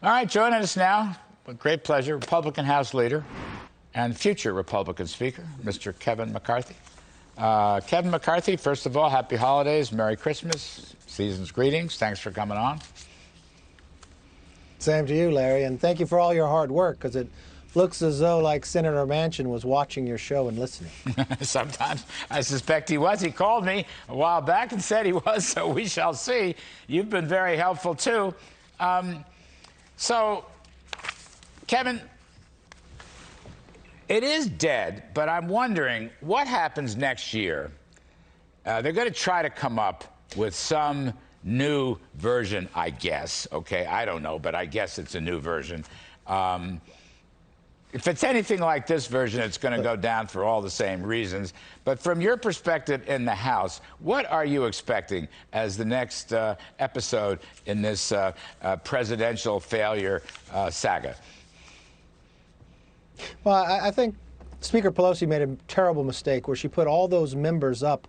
All right, joining us now, with great pleasure, Republican House Leader and future Republican Speaker, Mr. Kevin McCarthy. Kevin McCarthy, first of all, happy holidays, Merry Christmas, season's greetings. Thanks for coming on. Same to you, Larry, and thank you for all your hard work, because it looks as though like Senator Manchin was watching your show and listening. Sometimes I suspect he was. He called me a while back and said he was, so we shall see. You've been very helpful, too. So, Kevin, it is dead, but I'm wondering what happens next year. They're going to try to come up with some new version, I guess. Okay, I don't know, but I guess it's a new version. If it's anything like this version, it's going to go down for all the same reasons. But from your perspective in the House, what are you expecting as the next episode in this presidential failure saga? Well, I think Speaker Pelosi made a terrible mistake where she put all those members up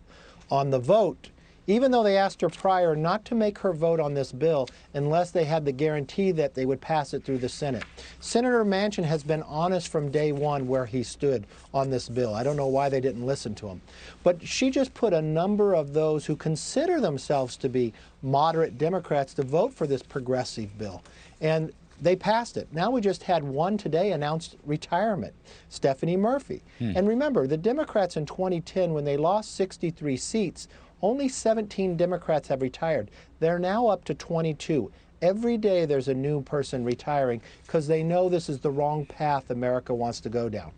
on the vote, even though they asked her prior not to make her vote on this bill unless they had the guarantee that they would pass it through the Senate. Senator Manchin has been honest from day one where he stood on this bill. I don't know why they didn't listen to him. But she just put a number of those who consider themselves to be moderate Democrats to vote for this progressive bill. And they passed it. Now we just had one today announced retirement, Stephanie Murphy. And remember, the Democrats in 2010, when they lost 63 seats, only 17 Democrats have retired. They're now up to 22. Every day there's a new person retiring because they know this is the wrong path America wants to go down.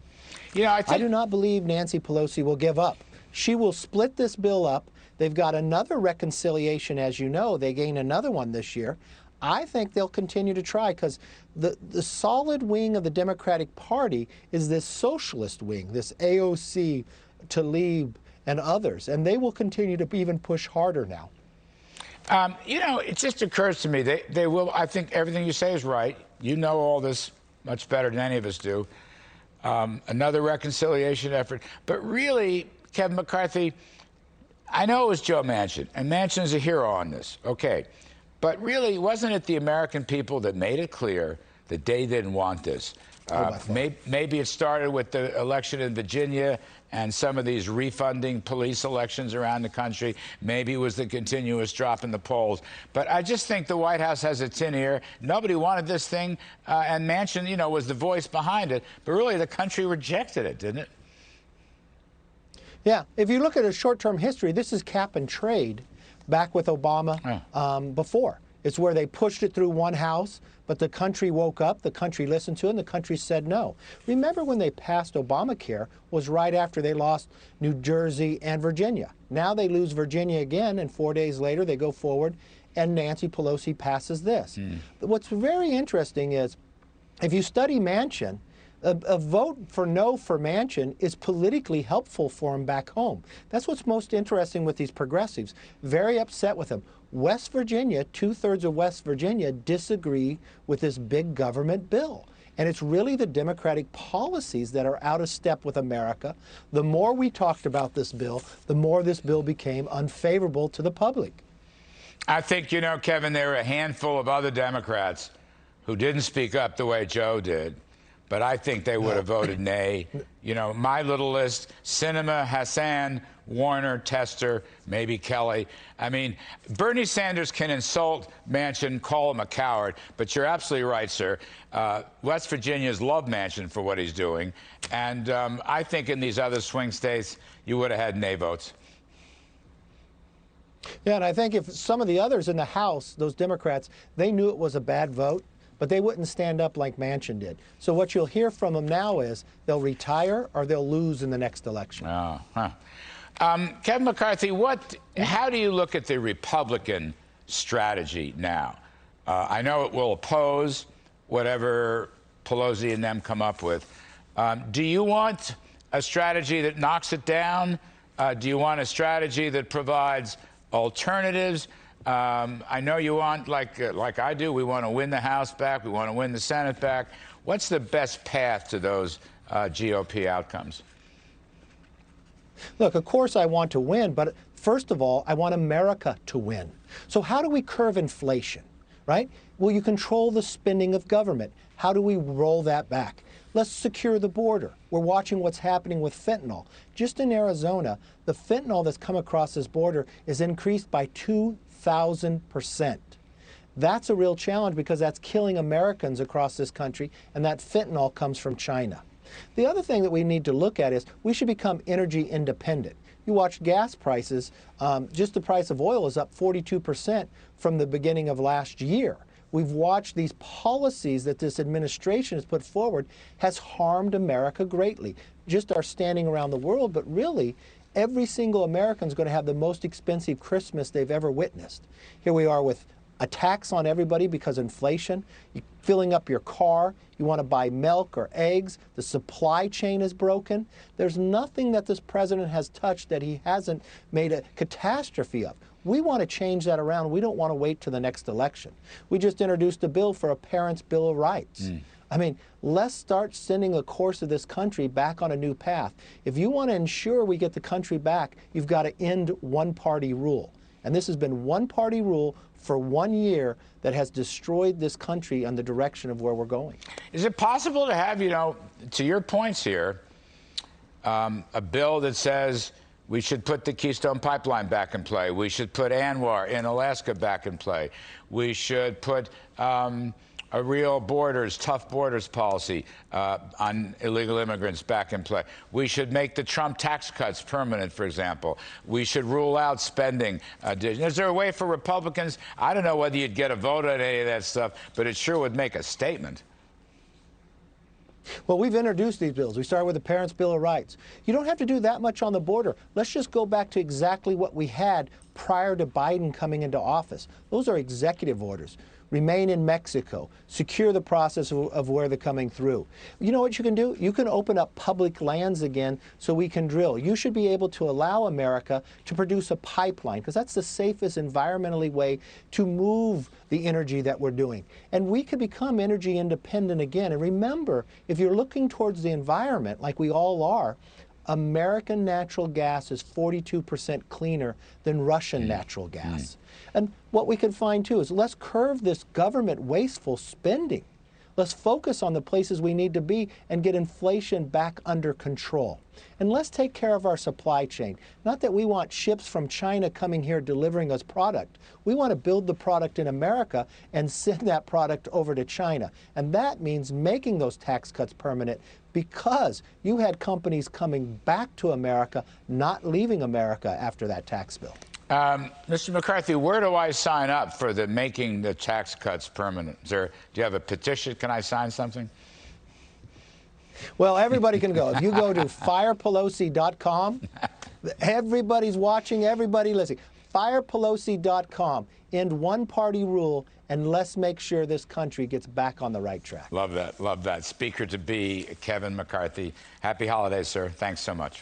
You know, I do not believe Nancy Pelosi will give up. She will split this bill up. They've got another reconciliation, as you know. They gain another one this year. I think they'll continue to try because the solid wing of the Democratic Party is this socialist wing, this AOC, Tlaib, and others, and they will continue to even push harder now. You know, it just occurs to me, they will, I think everything you say is right. You know all this much better than any of us do. Another reconciliation effort. But really, Kevin McCarthy, I know it was Joe Manchin, and Manchin's a hero on this, okay. But really, wasn't it the American people that made it clear that they didn't want this? Maybe it started with the election in Virginia and some of these refunding police elections around the country. Maybe it was the continuous drop in the polls. But I just think the White House has a tin ear. Nobody wanted this thing, and Manchin, you know, was the voice behind it. But really, the country rejected it, didn't it? Yeah, if you look at a short-term history, this is cap and trade back with Obama before. It's where they pushed it through one house, but the country woke up, the country listened to it, and the country said no. Remember when they passed Obamacare was right after they lost New Jersey and Virginia. Now they lose Virginia again, and 4 days later they go forward, and Nancy Pelosi passes this. What's very interesting is, if you study Manchin, a vote for no for Manchin is politically helpful for him back home. That's what's most interesting with these progressives. Very upset with him. West Virginia, 2/3 of West Virginia disagree with this big government bill. And it's really the Democratic policies that are out of step with America. The more we talked about this bill, the more this bill became unfavorable to the public. I think, you know, Kevin, there are a handful of other Democrats who didn't speak up the way Joe did. But I think they would have voted nay. You know, my little list: Sinema, Hassan, Warner, Tester, maybe Kelly. I mean, Bernie Sanders can insult Manchin, call him a coward, but you're absolutely right, sir. West Virginians love Manchin for what he's doing. And I think in these other swing states, you would have had nay votes. Yeah, and I think if some of the others in the House, those Democrats, they knew it was a bad vote, but they wouldn't stand up like Manchin did. So what you'll hear from them now is they'll retire or they'll lose in the next election. Kevin McCarthy, how do you look at the Republican strategy now? I know it will oppose whatever Pelosi and them come up with. Do you want a strategy that knocks it down? Do you want a strategy that provides alternatives? I know you want, like I do, we want to win the House back, we want to win the Senate back. What's the best path to those GOP outcomes? Look, of course I want to win, but first of all, I want America to win. So how do we curb inflation? right? Well, you control the spending of government. How do we roll that back? Let's secure the border. We're watching what's happening with fentanyl. Just in Arizona, the fentanyl that's come across this border is increased by 2,000%. That's a real challenge because that's killing Americans across this country, and that fentanyl comes from China. The other thing that we need to look at is we should become energy independent. You watch gas prices, just the price of oil is up 42% from the beginning of last year. We've watched these policies that this administration has put forward has harmed America greatly. Just our standing around the world, but really every single American is going to have the most expensive Christmas they've ever witnessed. Here we are with a tax on everybody because inflation. You're filling up your car. You want to buy milk or eggs. The supply chain is broken. There's nothing that this president has touched that he hasn't made a catastrophe of. We want to change that around. We don't want to wait to the next election. We just introduced a bill for a parent's Bill of Rights. I mean, let's start sending the course of this country back on a new path. If you want to ensure we get the country back, you've got to end one-party rule. And this has been one-party rule for 1 year that has destroyed this country and the direction of where we're going. Is it possible to have, to your points here, a bill that says we should put the Keystone Pipeline back in play, we should put ANWR in Alaska back in play, we should put a real tough borders policy on illegal immigrants back in play. We should make the Trump tax cuts permanent, for example. We should rule out spending. Is there a way for Republicans? I don't know whether you'd get a vote on any of that stuff, but it sure would make a statement. Well, we've introduced these bills. We started with the Parents' Bill of Rights. You don't have to do that much on the border. Let's just go back to exactly what we had prior to Biden coming into office. Those are executive orders. Remain in Mexico, secure the process of where they're coming through. You know what you can do? You can open up public lands again so we can drill. You should be able to allow America to produce a pipeline because that's the safest environmentally way to move the energy that we're doing. And we could become energy independent again. And remember, if you're looking towards the environment like we all are, American natural gas is 42% cleaner than Russian natural gas. And what we can find, too, is let's curve this government wasteful spending. Let's focus on the places we need to be and get inflation back under control. And let's take care of our supply chain. Not that we want ships from China coming here delivering us product. We want to build the product in America and send that product over to China. And that means making those tax cuts permanent because you had companies coming back to America, not leaving America after that tax bill. Mr. McCarthy, where do I sign up for the making the tax cuts permanent? Do you have a petition? Can I sign something? Well, everybody can go. If you go to firepelosi.com, everybody's watching, everybody listening. Firepelosi.com. End one-party rule, and let's make sure this country gets back on the right track. Love that. Love that. Speaker-to-be Kevin McCarthy. Happy holidays, sir. Thanks so much.